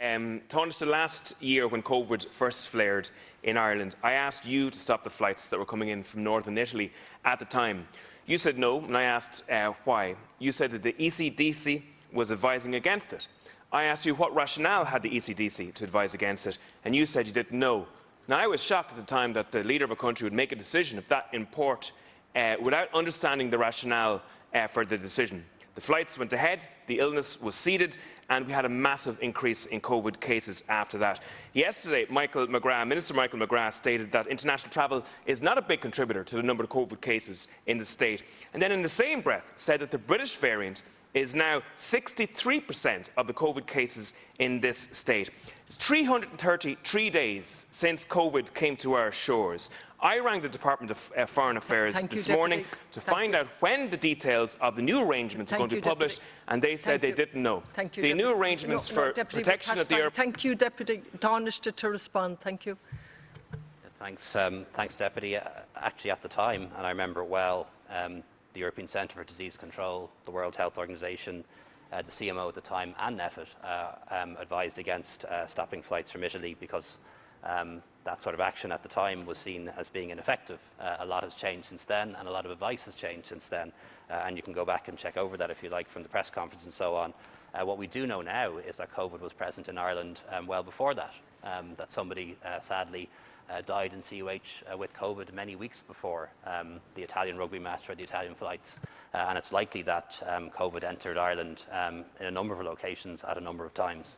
Tánaiste, the last year when COVID first flared in Ireland, I asked you to stop the flights that were coming in from northern Italy at the time. You said no, and I asked why. You said that the ECDC was advising against it. I asked you what rationale had the ECDC to advise against it, and you said you didn't know. Now, I was shocked at the time that the leader of a country would make a decision of that import without understanding the rationale for the decision. The flights went ahead, the illness was seeded, and we had a massive increase in COVID cases after that. Yesterday, Minister Michael McGrath stated that international travel is not a big contributor to the number of COVID cases in the state, and then in the same breath said that the British variant is now 63% of the COVID cases in this state. It's 333 days since COVID came to our shores. I rang the Department of Foreign Affairs this morning to find out when the details of the new arrangements are going to be published, and they said they didn't know. The new arrangements for protection of the airport. Thank you, Deputy. Tánaiste to respond. Thank you. Thanks, Deputy. Actually, at the time, and I remember it well, the European Centre for Disease Control, the World Health Organization, the CMO at the time, and NEFIT advised against stopping flights from Italy because that sort of action at the time was seen as being ineffective. A lot has changed since then, and a lot of advice has changed since then, and you can go back and check over that if you like from the press conference and so on. What we do know now is that COVID was present in Ireland well before that, that somebody sadly died in CUH with COVID many weeks before the Italian rugby match or the Italian flights, and it's likely that COVID entered Ireland in a number of locations at a number of times.